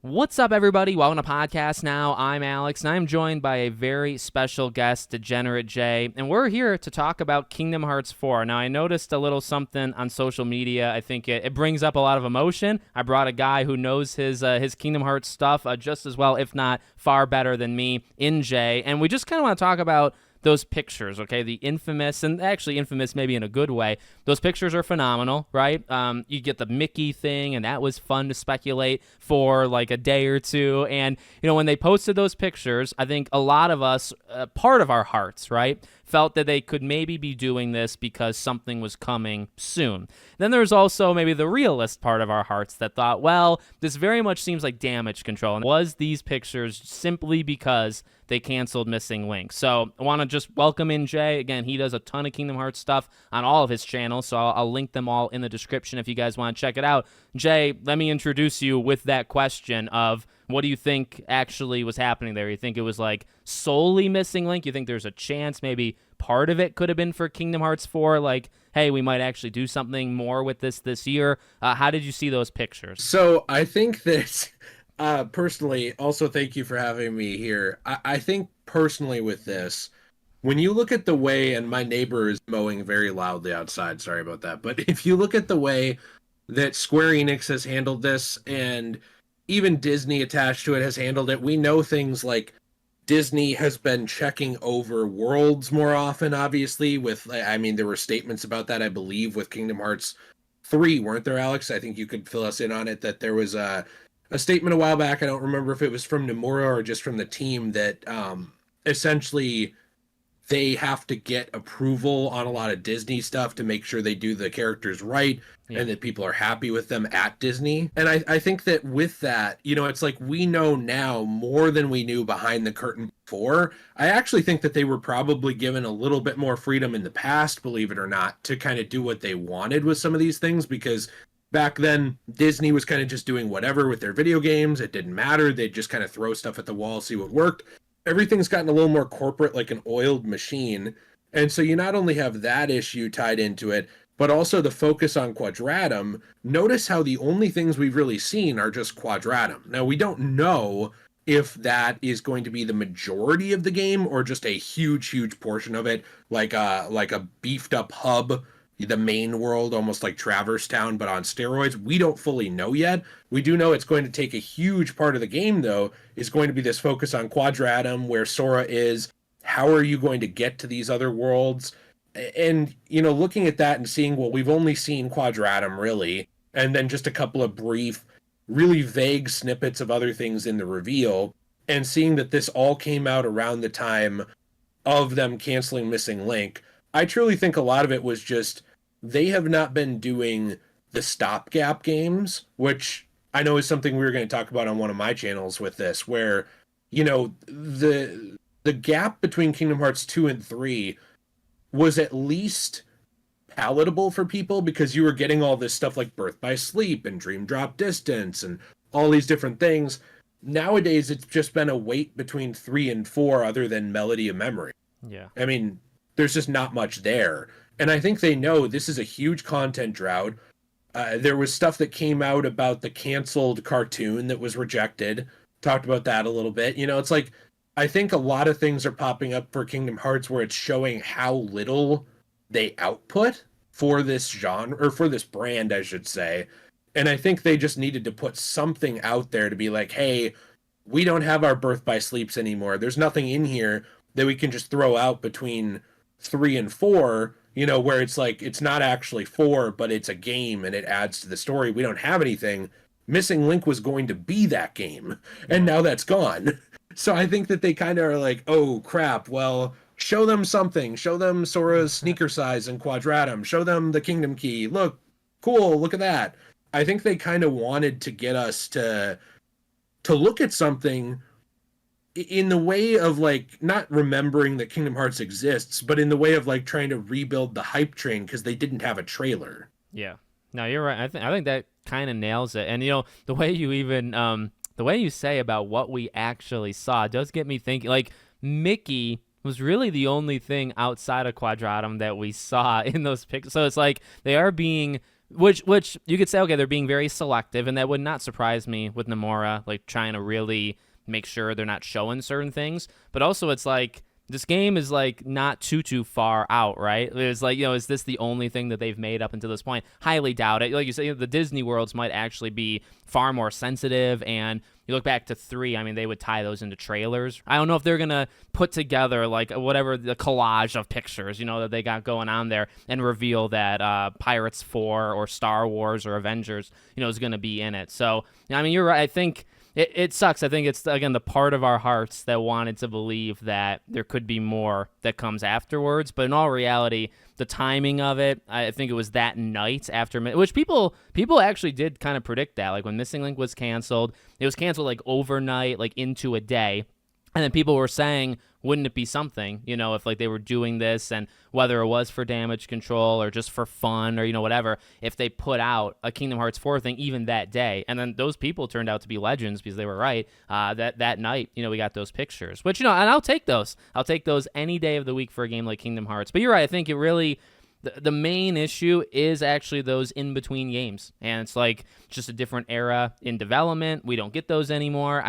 What's up, everybody? Welcome to Podcast Now. I'm Alex, and I'm joined by a very special guest, Degenerate Jay, and we're here to talk about Kingdom Hearts 4. Now, I noticed a little something on social media. I think it brings up a lot of emotion. I brought a guy who knows his Kingdom Hearts stuff just as well, if not far better than me, in Jay, and we just kind of want to talk about those pictures, okay? The infamous, and actually infamous maybe in a good way. Those pictures are phenomenal, right? You get the Mickey thing, and that was fun to speculate for like a day or two. And, you know, when they posted those pictures, I think a lot of us, part of our hearts, right, felt that they could maybe be doing this because something was coming soon. Then there's also maybe the realist part of our hearts that thought, well, this very much seems like damage control. And was these pictures simply because they canceled Missing Link? So I want to just welcome in Jay. Again, he does a ton of Kingdom Hearts stuff on all of his channels, so I'll link them all in the description if you guys want to check it out. Jay, let me introduce you with that question of, what do you think actually was happening there? You think it was like solely Missing Link? You think there's a chance maybe part of it could have been for Kingdom Hearts 4? Like, hey, we might actually do something more with this year. How did you see those pictures? So I think that personally, also thank you for having me here. I think personally with this, when you look at the way, and my neighbor is mowing very loudly outside, sorry about that, but if you look at the way that Square Enix has handled this, and even Disney attached to it has handled it, we know things like Disney has been checking over worlds more often, obviously, with, I mean, there were statements about that, I believe, with Kingdom Hearts 3, weren't there, Alex? I think you could fill us in on it, that there was a statement a while back, I don't remember if it was from Nomura or just from the team, that essentially they have to get approval on a lot of Disney stuff to make sure they do the characters right, and that people are happy with them at Disney. And I think that with that, you know, it's like we know now more than we knew behind the curtain before. I actually think that they were probably given a little bit more freedom in the past, believe it or not, to kind of do what they wanted with some of these things, because back then Disney was kind of just doing whatever with their video games. It didn't matter. They'd just kind of throw stuff at the wall, see what worked. Everything's gotten a little more corporate, like an oiled machine. And so you not only have that issue tied into it, but also the focus on Quadratum. Notice how the only things we've really seen are just Quadratum. Now, we don't know if that is going to be the majority of the game or just a huge portion of it, like a beefed up hub, the main world, almost like Traverse Town, but on steroids. We don't fully know yet. We do know it's going to take a huge part of the game, though, is going to be this focus on Quadratum, where Sora is. How are you going to get to these other worlds? And, you know, looking at that and seeing, well, we've only seen Quadratum, really, and then just a couple of brief, really vague snippets of other things in the reveal, and seeing that this all came out around the time of them canceling Missing Link, I truly think a lot of it was just they have not been doing the stopgap games, which I know is something we were going to talk about on one of my channels with this, where, you know, the gap between Kingdom Hearts 2 and 3 was at least palatable for people, because you were getting all this stuff like Birth by Sleep and Dream Drop Distance and all these different things. Nowadays, it's just been a wait between 3 and 4 other than Melody of Memory. Yeah. I mean, there's just not much there. And I think they know this is a huge content drought. There was stuff that came out about the canceled cartoon that was rejected. Talked about that a little bit. You know, it's like, I think a lot of things are popping up for Kingdom Hearts where it's showing how little they output for this genre, or for this brand, I should say. And I think they just needed to put something out there to be like, hey, we don't have our Birth by Sleeps anymore. There's nothing in here that we can just throw out between 3 and 4, you know, where it's like, it's not actually 4, but it's a game and it adds to the story. We don't have anything. Missing Link was going to be that game, and now that's gone. So I think that they kind of are like, oh crap, well, show them something. Show them Sora's sneaker size and Quadratum. Show them the Kingdom Key. Look, cool, look at that. I think they kind of wanted to get us to look at something in the way of, like, not remembering that Kingdom Hearts exists, but in the way of, like, trying to rebuild the hype train because they didn't have a trailer. Yeah. No, you're right. I think that kind of nails it. And, you know, the way you even the way you say about what we actually saw does get me thinking. Like, Mickey was really the only thing outside of Quadratum that we saw in those pictures. So it's like they are being Which you could say, okay, they're being very selective, and that would not surprise me with Nomura, like trying to really make sure they're not showing certain things. But also, it's like this game is like not too far out, right? It's like, is this the only thing that they've made up until this point? Highly doubt it. Like you say, the Disney worlds might actually be far more sensitive, and you look back to 3, I mean, they would tie those into trailers. I don't know if they're going to put together like whatever the collage of pictures, that they got going on there and reveal that Pirates 4 or Star Wars or Avengers, is going to be in it. So, I mean, you're right. I think it sucks. I think it's, again, the part of our hearts that wanted to believe that there could be more that comes afterwards. But in all reality, the timing of it, I think it was that night after, which people actually did kind of predict that. Like when Missing Link was canceled, it was canceled like overnight, like into a day. And then people were saying, wouldn't it be something, if like they were doing this, and whether it was for damage control or just for fun or, whatever, if they put out a Kingdom Hearts 4 thing even that day. And then those people turned out to be legends because they were right. That night, we got those pictures, which, and I'll take those. I'll take those any day of the week for a game like Kingdom Hearts. But you're right. I think it really, the main issue is actually those in-between games. And it's like just a different era in development. We don't get those anymore.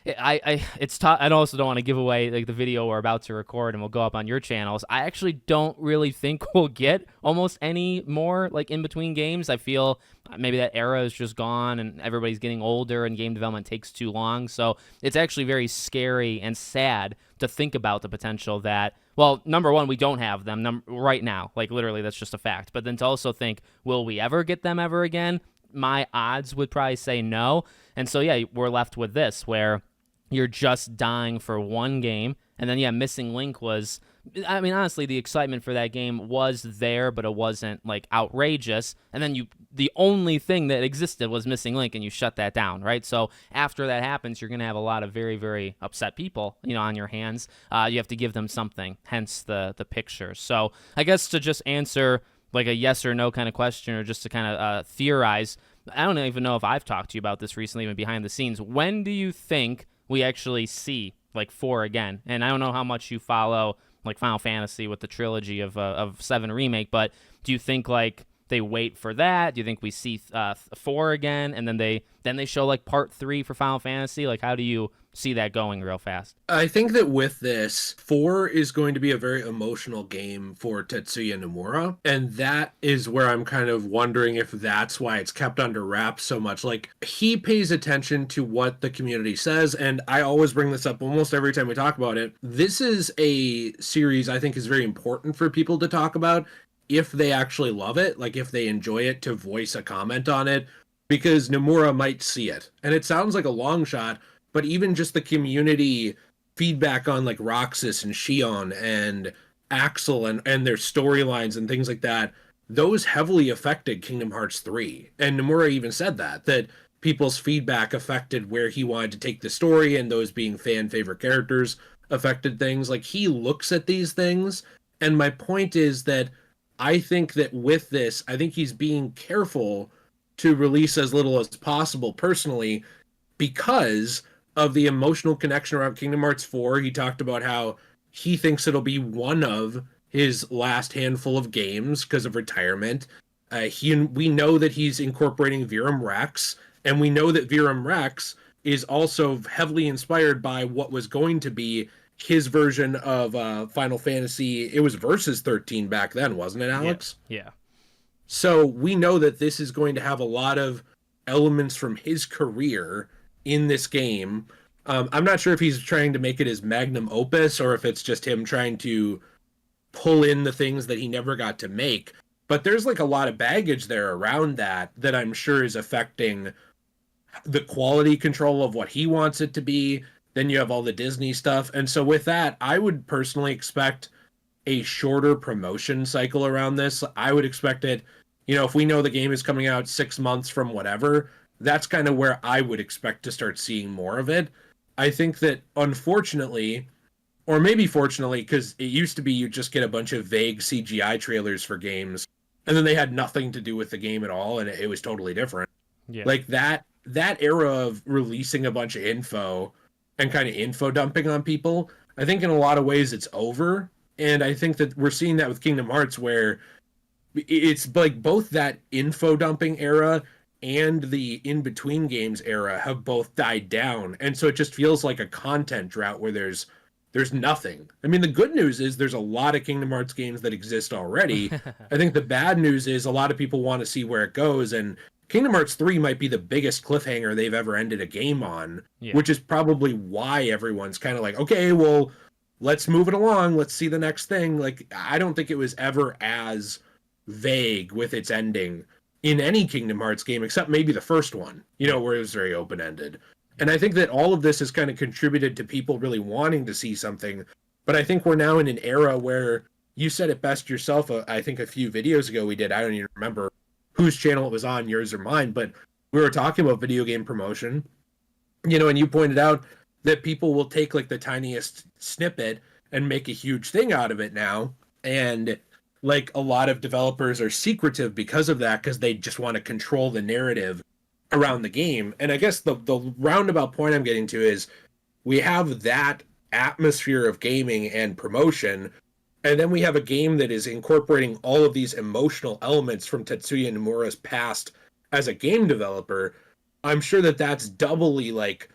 It's tough. I also don't want to give away like the video we're about to record and will go up on your channels. I actually don't really think we'll get almost any more like in between games. I feel maybe that era is just gone and everybody's getting older and game development takes too long. So it's actually very scary and sad to think about the potential that, well, number one, we don't have them right now. Like literally, that's just a fact. But then to also think, will we ever get them ever again? My odds would probably say no. And so, yeah, we're left with this where you're just dying for one game. And then, yeah, Missing Link was, I mean, honestly, the excitement for that game was there, but it wasn't like outrageous. And then the only thing that existed was Missing Link, and you shut that down, right? So after that happens, you're going to have a lot of very, very upset people, on your hands. You have to give them something, hence the pictures. So I guess to just answer like a yes or no kind of question, or just to kind of theorize, I don't even know if I've talked to you about this recently, even behind the scenes. When do you think we actually see like 4 again? And I don't know how much you follow like Final Fantasy with the trilogy of 7 remake, but do you think like they wait for that? Do you think we see 4 again, and then they show like part 3 for Final Fantasy? Like, how do you see that going real fast? I think that with this, 4 is going to be a very emotional game for Tetsuya Nomura, and that is where I'm kind of wondering if that's why it's kept under wraps so much. Like, he pays attention to what the community says, and I always bring this up almost every time we talk about it. This is a series I think is very important for people to talk about if they actually love it, like if they enjoy it, to voice a comment on it, because Nomura might see it. And it sounds like a long shot, but even just the community feedback on like Roxas and Shion and Axel and their storylines and things like that, those heavily affected Kingdom Hearts 3. And Nomura even said that people's feedback affected where he wanted to take the story, and those being fan favorite characters affected things. Like, he looks at these things, and my point is that I think that with this, I think he's being careful to release as little as possible personally because of the emotional connection around Kingdom Hearts 4. He talked about how he thinks it'll be one of his last handful of games because of retirement. We know that he's incorporating Virum Rex, and we know that Virum Rex is also heavily inspired by what was going to be his version of Final Fantasy. It was Versus 13 back then, wasn't it, Alex? Yeah. So we know that this is going to have a lot of elements from his career in this game. I'm not sure if he's trying to make it his magnum opus or if it's just him trying to pull in the things that he never got to make. But there's like a lot of baggage there around that I'm sure is affecting the quality control of what he wants it to be. Then you have all the Disney stuff. And so with that, I would personally expect a shorter promotion cycle around this. I would expect it, if we know the game is coming out 6 months from whatever, that's kind of where I would expect to start seeing more of it. I think that unfortunately, or maybe fortunately, because it used to be you just get a bunch of vague CGI trailers for games, and then they had nothing to do with the game at all, and it was totally different. Yeah. Like that era of releasing a bunch of info and kind of info dumping on people, I think in a lot of ways it's over. And I think that we're seeing that with Kingdom Hearts, where it's like both that info dumping era and the in between games era have both died down, and so it just feels like a content drought where there's nothing. I mean, the good news is there's a lot of Kingdom Hearts games that exist already. I think the bad news is a lot of people want to see where it goes, and Kingdom Hearts 3 might be the biggest cliffhanger they've ever ended a game on, Yeah. which is probably why everyone's kind of like, okay, well, let's move it along. Let's see the next thing. Like, I don't think it was ever as vague with its ending in any Kingdom Hearts game, except maybe the first one, where it was very open ended. And I think that all of this has kind of contributed to people really wanting to see something. But I think we're now in an era where you said it best yourself. I think a few videos ago we did. I don't even remember whose channel it was on, yours or mine, but we were talking about video game promotion, and you pointed out that people will take like the tiniest snippet and make a huge thing out of it now. And like a lot of developers are secretive because of that, because they just want to control the narrative around the game. And I guess the roundabout point I'm getting to is we have that atmosphere of gaming and promotion, and then we have a game that is incorporating all of these emotional elements from Tetsuya Nomura's past as a game developer. I'm sure that that's doubly like,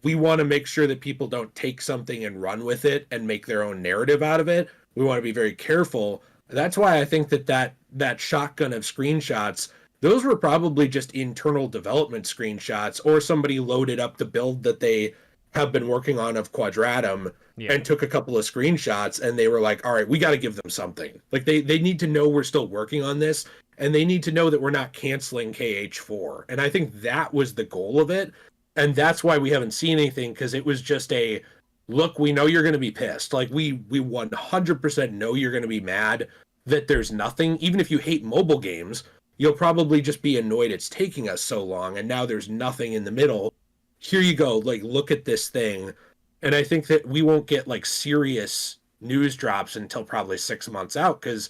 we want to make sure that people don't take something and run with it and make their own narrative out of it. We want to be very careful. That's why I think that shotgun of screenshots, those were probably just internal development screenshots, or somebody loaded up the build that they have been working on of Quadratum and took a couple of screenshots, and they were like, all right, we got to give them something. Like they need to know we're still working on this, and they need to know that we're not canceling KH4. And I think that was the goal of it. And that's why we haven't seen anything, because it was just a, look, we know you're going to be pissed. Like we 100% know you're going to be mad that there's nothing. Even if you hate mobile games, you'll probably just be annoyed it's taking us so long, and now there's nothing in the middle. Here you go, like, look at this thing. And I think that we won't get like serious news drops until probably 6 months out, because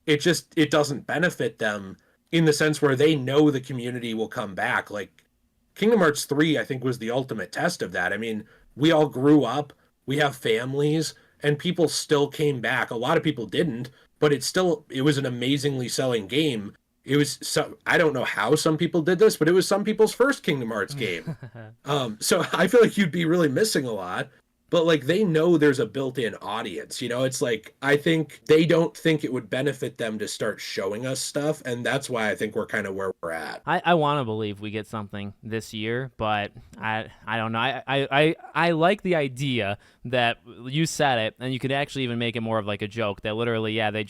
it doesn't benefit them in the sense where they know the community will come back. Like Kingdom Hearts 3, I think, was the ultimate test of that. I mean, we all grew up, we have families, and people still came back. A lot of people didn't, but it was an amazingly selling game. It was I don't know how some people did this, but it was some people's first Kingdom Hearts game. So I feel like you'd be really missing a lot. But like, they know there's a built-in audience. It's like, I think they don't think it would benefit them to start showing us stuff, and that's why I think we're kind of where we're at. I want to believe we get something this year, but I don't know. I like the idea that you said it, and you could actually even make it more of like a joke that literally, yeah, they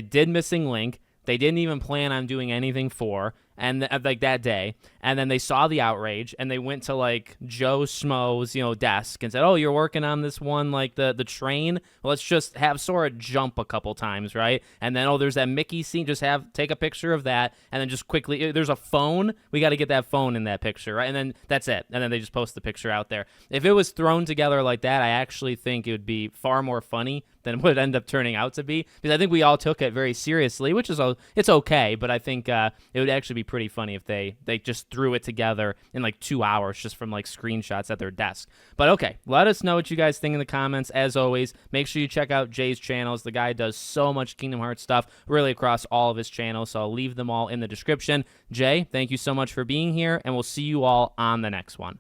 did Missing Link. They didn't even plan on doing anything for, and like that day, and then they saw the outrage, and they went to like Joe Schmo's desk and said, "Oh, you're working on this one, like the train. Well, let's just have Sora jump a couple times, right? And then there's that Mickey scene. Just take a picture of that, and then just quickly, there's a phone. We got to get that phone in that picture, right? And then that's it. And then they just post the picture out there. If it was thrown together like that, I actually think it would be far more funny than what it ended up turning out to be, because I think we all took it very seriously, which is it's okay, but I think it would actually be pretty funny if they just threw it together in like 2 hours just from like screenshots at their desk. But okay, let us know what you guys think in the comments. As always, make sure you check out Jay's channels. The guy does so much Kingdom Hearts stuff really across all of his channels, so I'll leave them all in the description. Jay, thank you so much for being here, and we'll see you all on the next one.